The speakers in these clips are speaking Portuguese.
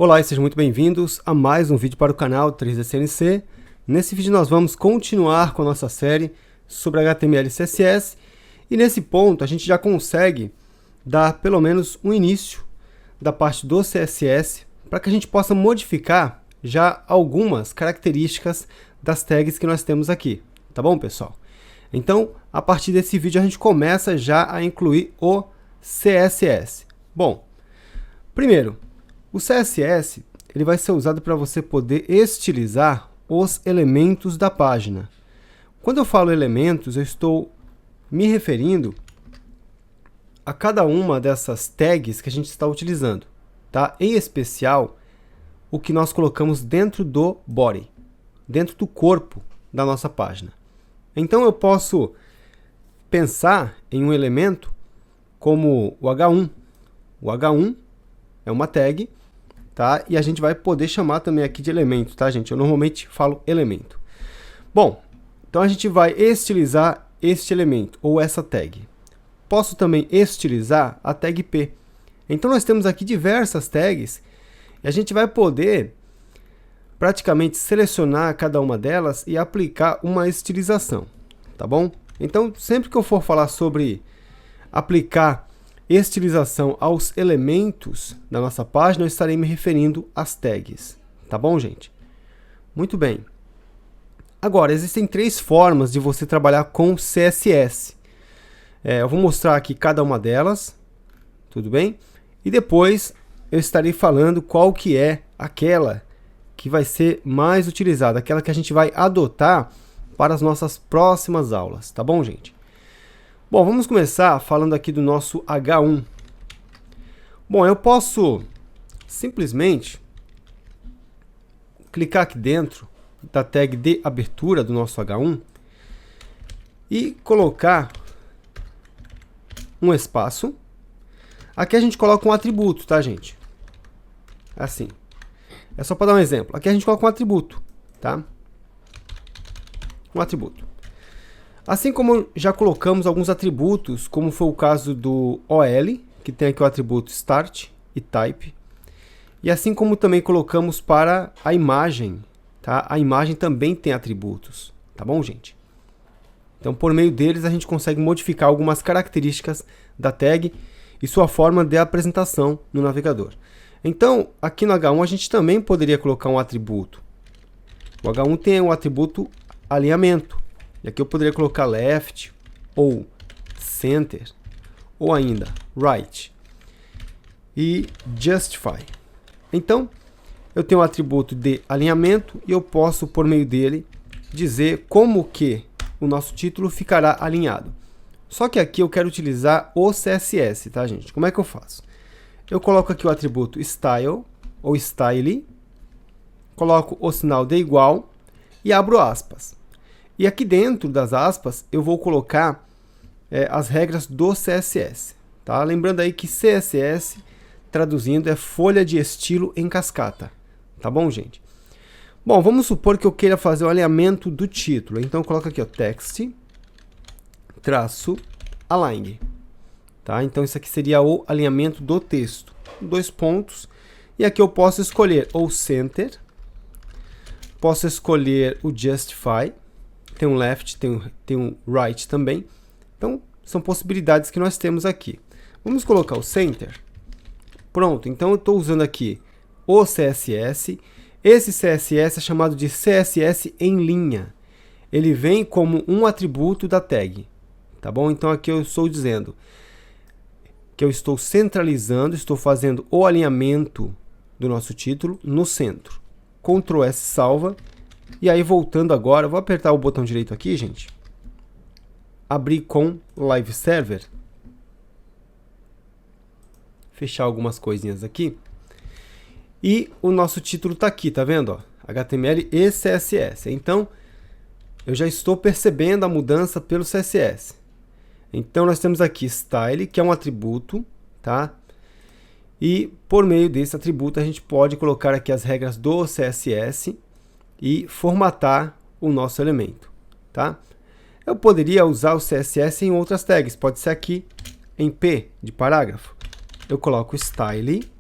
Olá e sejam muito bem-vindos a mais um vídeo para o canal 3D CNC. Nesse vídeo nós vamos continuar com a nossa série sobre HTML e CSS e nesse ponto a gente já consegue dar pelo menos um início da parte do CSS para que a gente possa modificar já algumas características das tags que nós temos aqui, tá bom, pessoal? Então, a partir desse vídeo a gente começa já a incluir o CSS. Bom, primeiro, o CSS ele vai ser usado para você poder estilizar os elementos da página. Quando eu falo elementos, eu estou me referindo a cada uma dessas tags que a gente está utilizando, tá? Em especial, o que nós colocamos dentro do body, dentro do corpo da nossa página. Então eu posso pensar em um elemento como o H1. O H1 é uma tag, tá? E a gente vai poder chamar também aqui de elemento, tá, gente? Eu normalmente falo elemento. Bom, então a gente vai estilizar este elemento, ou essa tag. Posso também estilizar a tag P. Então nós temos aqui diversas tags, e a gente vai poder praticamente selecionar cada uma delas e aplicar uma estilização, tá bom? Então, sempre que eu for falar sobre aplicar estilização aos elementos da nossa página, eu estarei me referindo às tags. Tá bom, gente? Muito bem. Agora, existem três formas de você trabalhar com CSS. Eu vou mostrar aqui cada uma delas, tudo bem? E depois eu estarei falando qual que é aquela que vai ser mais utilizada, aquela que a gente vai adotar para as nossas próximas aulas. Tá bom, gente? Bom, vamos começar falando aqui do nosso H1. Bom, eu posso simplesmente clicar aqui dentro da tag de abertura do nosso H1 e colocar um espaço. Aqui a gente coloca um atributo, tá, gente? Assim. É só para dar um exemplo. Aqui a gente coloca um atributo, tá? Um atributo. Assim como já colocamos alguns atributos, como foi o caso do OL, que tem aqui o atributo Start e Type. E assim como também colocamos para a imagem, tá? A imagem também tem atributos, tá bom, gente? Então, por meio deles, a gente consegue modificar algumas características da tag e sua forma de apresentação no navegador. Então, aqui no H1, a gente também poderia colocar um atributo. O H1 tem o atributo alinhamento. E aqui eu poderia colocar left, ou center, ou ainda right, e justify. Então, eu tenho um atributo de alinhamento e eu posso, por meio dele, dizer como que o nosso título ficará alinhado. Só que aqui eu quero utilizar o CSS, tá, gente? Como é que eu faço? Eu coloco aqui o atributo style, ou style, coloco o sinal de igual e abro aspas. E aqui dentro das aspas, eu vou colocar as regras do CSS. Tá? Lembrando aí que CSS, traduzindo, é folha de estilo em cascata. Tá bom, gente? Bom, vamos supor que eu queira fazer o alinhamento do título. Então, eu coloco aqui, ó, text, traço, align. Tá? Então, isso aqui seria o alinhamento do texto. 2 pontos. E aqui eu posso escolher o center, posso escolher o justify, tem um left, tem um right também. Então, são possibilidades que nós temos aqui. Vamos colocar o center. Pronto, então eu estou usando aqui o CSS. Esse CSS é chamado de CSS em linha. Ele vem como um atributo da tag. Tá bom? Então, aqui eu estou dizendo que eu estou centralizando, estou fazendo o alinhamento do nosso título no centro. Ctrl S salva. E aí, voltando agora, vou apertar o botão direito aqui, gente. Abrir com Live Server. Fechar algumas coisinhas aqui. E o nosso título está aqui, tá vendo? Ó? HTML e CSS. Então, eu já estou percebendo a mudança pelo CSS. Então, nós temos aqui Style, que é um atributo, tá? E por meio desse atributo, a gente pode colocar aqui as regras do CSS e formatar o nosso elemento, tá? Eu poderia usar o CSS em outras tags, pode ser aqui em P de parágrafo. Eu coloco style,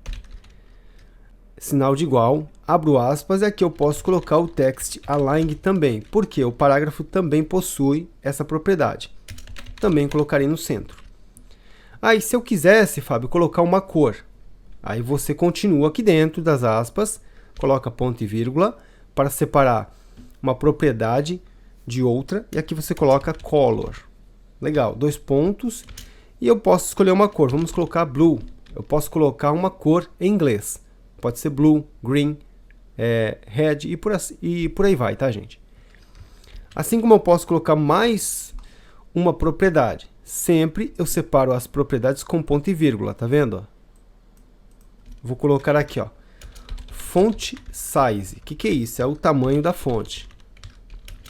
sinal de igual, abro aspas, e aqui eu posso colocar o text align também, porque o parágrafo também possui essa propriedade. Também colocarei no centro. Aí, se eu quisesse, Fábio, colocar uma cor, aí você continua aqui dentro das aspas, coloca ponto e vírgula para separar uma propriedade de outra, e aqui você coloca color. Legal, 2 pontos, e eu posso escolher uma cor, vamos colocar blue. Eu posso colocar uma cor em inglês, pode ser blue, green, red e por aí vai, tá, gente? Assim como eu posso colocar mais uma propriedade, sempre eu separo as propriedades com ponto e vírgula, tá vendo? Vou colocar aqui, ó, font size. O que é isso? É o tamanho da fonte.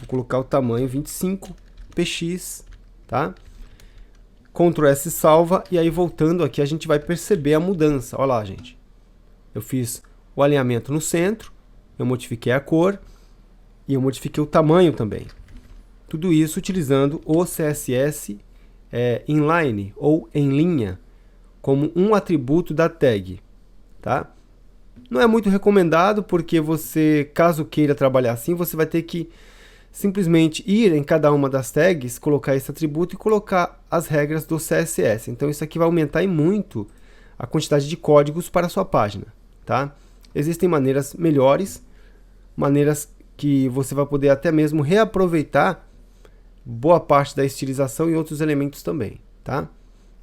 Vou colocar o tamanho 25 px, tá? Ctrl S salva, e aí voltando aqui a gente vai perceber a mudança. Olha lá, gente. Eu fiz o alinhamento no centro, eu modifiquei a cor e eu modifiquei o tamanho também. Tudo isso utilizando o CSS inline ou em linha como um atributo da tag, tá? Não é muito recomendado porque você, caso queira trabalhar assim, você vai ter que simplesmente ir em cada uma das tags, colocar esse atributo e colocar as regras do CSS. Então isso aqui vai aumentar muito a quantidade de códigos para a sua página, tá? Existem maneiras melhores, maneiras que você vai poder até mesmo reaproveitar boa parte da estilização e outros elementos também, tá?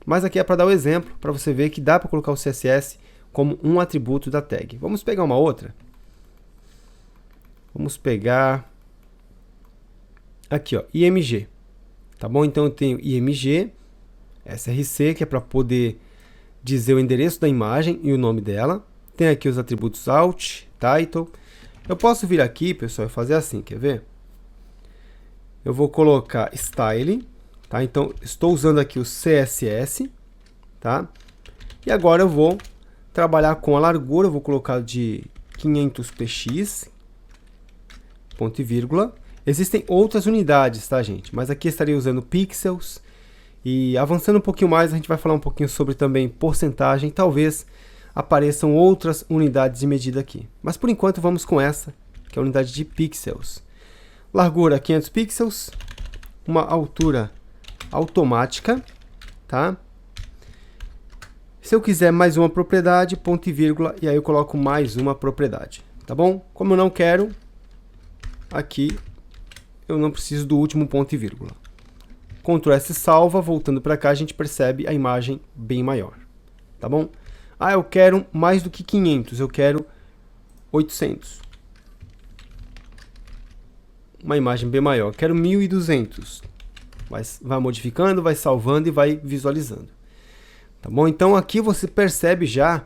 Mas aqui é para dar o exemplo, para você ver que dá para colocar o CSS como um atributo da tag. Vamos pegar uma outra? Vamos pegar aqui, ó, IMG. Tá bom? Então eu tenho IMG, SRC, que é para poder dizer o endereço da imagem e o nome dela. Tem aqui os atributos Alt, Title. Eu posso vir aqui, pessoal, e fazer assim, quer ver? Eu vou colocar Style, tá? Então, estou usando aqui o CSS, tá? E agora eu vou trabalhar com a largura, eu vou colocar de 500 px, ponto e vírgula. Existem outras unidades, tá, gente? Mas aqui estarei usando pixels. E avançando um pouquinho mais, a gente vai falar um pouquinho sobre também porcentagem. Talvez apareçam outras unidades de medida aqui. Mas por enquanto vamos com essa, que é a unidade de pixels. Largura 500 pixels, uma altura automática, tá? Se eu quiser mais uma propriedade, ponto e vírgula, e aí eu coloco mais uma propriedade, tá bom? Como eu não quero, aqui eu não preciso do último ponto e vírgula. Ctrl S salva, voltando para cá a gente percebe a imagem bem maior, tá bom? Ah, eu quero mais do que 500, eu quero 800. Uma imagem bem maior, quero 1200. Vai modificando, vai salvando e vai visualizando. Tá bom? Então aqui você percebe já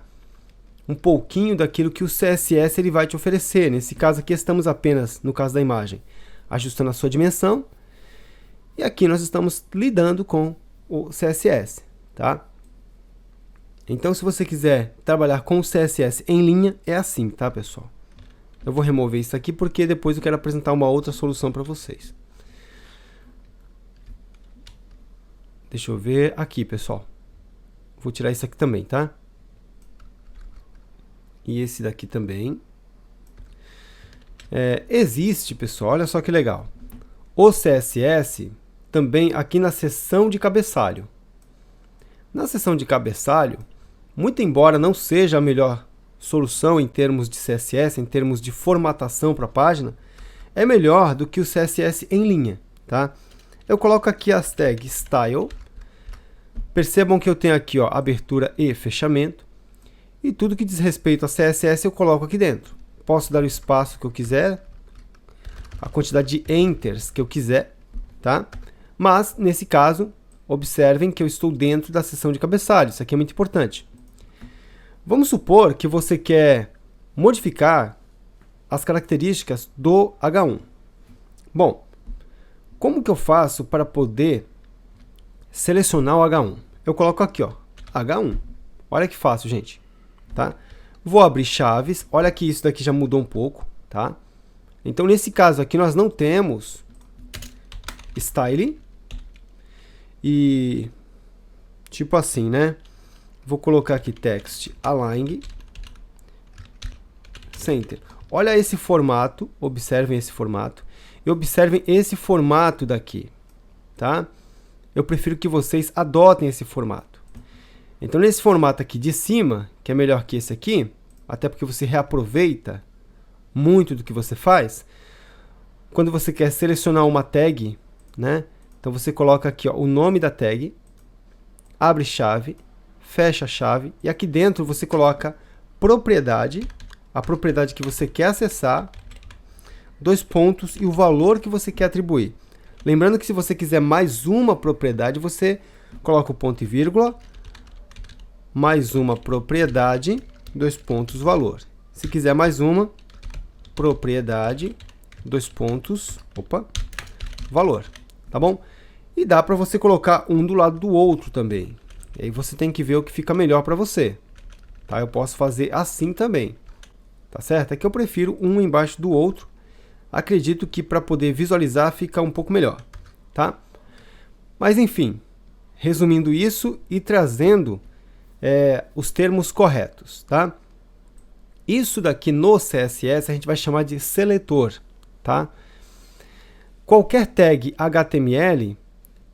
um pouquinho daquilo que o CSS ele vai te oferecer. Nesse caso aqui estamos apenas, no caso da imagem, ajustando a sua dimensão. E aqui nós estamos lidando com o CSS, tá? Então se você quiser trabalhar com o CSS em linha, é assim, tá, pessoal? Eu vou remover isso aqui porque depois eu quero apresentar uma outra solução para vocês. Deixa eu ver aqui, pessoal. Vou tirar isso aqui também, tá? E esse daqui também. Existe, pessoal, olha só que legal. O CSS também aqui na seção de cabeçalho. Na seção de cabeçalho, muito embora não seja a melhor solução em termos de CSS, em termos de formatação para a página, é melhor do que o CSS em linha, tá? Eu coloco aqui as tags Style. Percebam que eu tenho aqui, ó, abertura e fechamento. E tudo que diz respeito a CSS eu coloco aqui dentro. Posso dar o espaço que eu quiser, a quantidade de enters que eu quiser, tá? Mas, nesse caso, observem que eu estou dentro da seção de cabeçalho. Isso aqui é muito importante. Vamos supor que você quer modificar as características do H1. Bom, como que eu faço para poder selecionar o H1? Eu coloco aqui, ó, H1. Olha que fácil, gente. Tá? Vou abrir chaves. Olha que isso daqui já mudou um pouco, tá? Então, nesse caso aqui, nós não temos style. E, tipo assim, né? Vou colocar aqui text align. center. Olha esse formato, observem esse formato, e observem esse formato daqui, tá? Eu prefiro que vocês adotem esse formato. Então, nesse formato aqui de cima, que é melhor que esse aqui, até porque você reaproveita muito do que você faz, quando você quer selecionar uma tag, né? Então, você coloca aqui, ó, o nome da tag, abre chave, fecha a chave, e aqui dentro você coloca propriedade, a propriedade que você quer acessar, 2 pontos e o valor que você quer atribuir. Lembrando que se você quiser mais uma propriedade, você coloca o ponto e vírgula, mais uma propriedade, 2 pontos, valor. Se quiser mais uma propriedade, 2 pontos, valor, tá bom? E dá para você colocar um do lado do outro também. E aí você tem que ver o que fica melhor para você. Tá? Eu posso fazer assim também. Tá certo? É que eu prefiro um embaixo do outro. Acredito que para poder visualizar fica um pouco melhor. Tá? Mas enfim, resumindo isso e trazendo os termos corretos. Tá? Isso daqui no CSS a gente vai chamar de seletor. Tá? Qualquer tag HTML,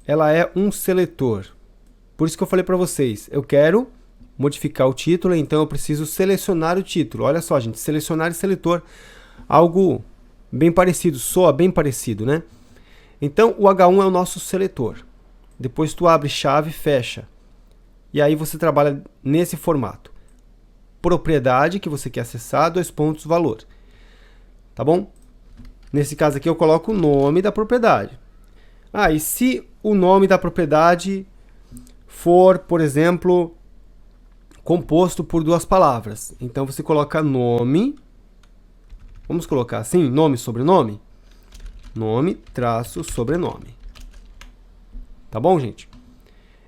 ela é um seletor. Por isso que eu falei para vocês, eu quero modificar o título, então eu preciso selecionar o título. Olha só, gente, selecionar e seletor, algo bem parecido, soa bem parecido, né? Então, o H1 é o nosso seletor. Depois tu abre chave, fecha. E aí você trabalha nesse formato. Propriedade que você quer acessar, 2 pontos, valor. Tá bom? Nesse caso aqui eu coloco o nome da propriedade. Ah, e se o nome da propriedade for, por exemplo, composto por 2 palavras. Então, você coloca nome, vamos colocar assim, nome, sobrenome? Nome, traço, sobrenome. Tá bom, gente?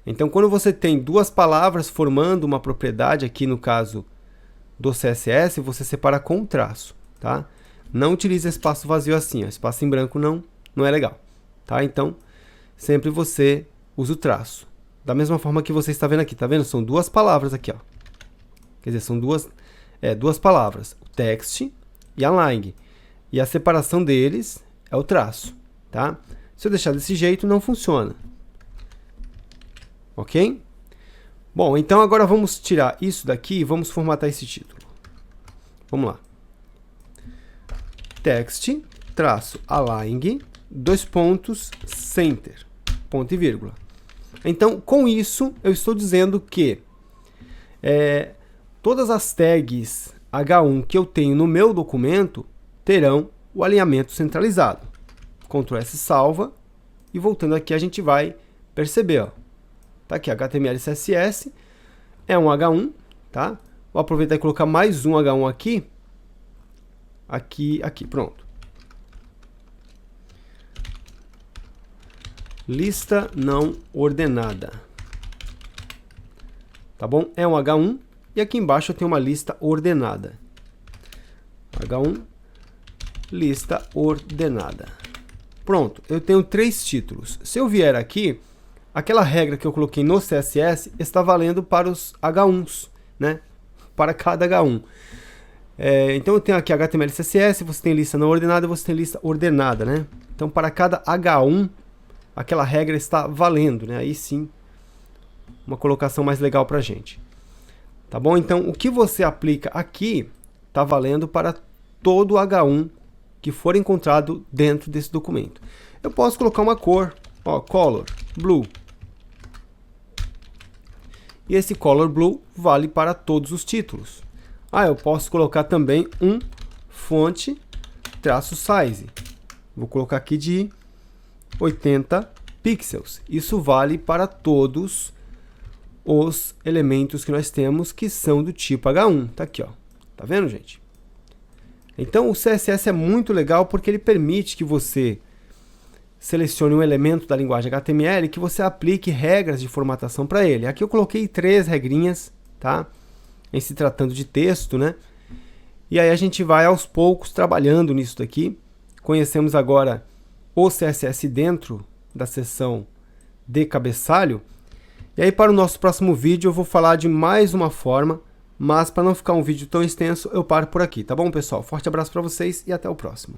Então, quando você tem 2 palavras formando uma propriedade, aqui no caso do CSS, você separa com traço, tá? Não utilize espaço vazio assim, ó. Espaço em branco não é legal, tá? Então, sempre você usa o traço. Da mesma forma que você está vendo aqui, tá vendo? São 2 palavras aqui, ó. Quer dizer, são duas palavras, o text e a line. E a separação deles é o traço, tá? Se eu deixar desse jeito, não funciona. Ok? Bom, então agora vamos tirar isso daqui e vamos formatar esse título. Vamos lá. Text, traço, align, 2 pontos, center, ponto e vírgula. Então, com isso, eu estou dizendo que todas as tags H1 que eu tenho no meu documento terão o alinhamento centralizado. Ctrl S salva e voltando aqui a gente vai perceber, ó. Tá aqui, HTML e CSS é um H1, tá? Vou aproveitar e colocar mais um H1 aqui. Aqui, pronto. Lista não ordenada. Tá bom? É um H1 e aqui embaixo eu tenho uma lista ordenada. H1, lista ordenada. Pronto, eu tenho 3 títulos. Se eu vier aqui, aquela regra que eu coloquei no CSS está valendo para os H1s, né? Para cada H1. Então eu tenho aqui HTML e CSS, você tem lista não ordenada e você tem lista ordenada, né? Então para cada H1, aquela regra está valendo, né? Aí sim, uma colocação mais legal para a gente. Tá bom? Então o que você aplica aqui está valendo para todo H1 que for encontrado dentro desse documento. Eu posso colocar uma cor, ó, color blue. E esse color blue vale para todos os títulos. Eu posso colocar também um fonte traço size. Vou colocar aqui de 80 pixels. Isso vale para todos os elementos que nós temos que são do tipo H1. Tá aqui, ó. Tá vendo, gente? Então o CSS é muito legal porque ele permite que você selecione um elemento da linguagem HTML e que você aplique regras de formatação para ele. Aqui eu coloquei 3 regrinhas, tá? Em se tratando de texto, né? E aí a gente vai aos poucos trabalhando nisso daqui. Conhecemos agora o CSS dentro da seção de cabeçalho. E aí para o nosso próximo vídeo eu vou falar de mais uma forma Mas para não ficar um vídeo tão extenso, eu paro por aqui, tá bom, pessoal? Forte abraço para vocês e até o próximo.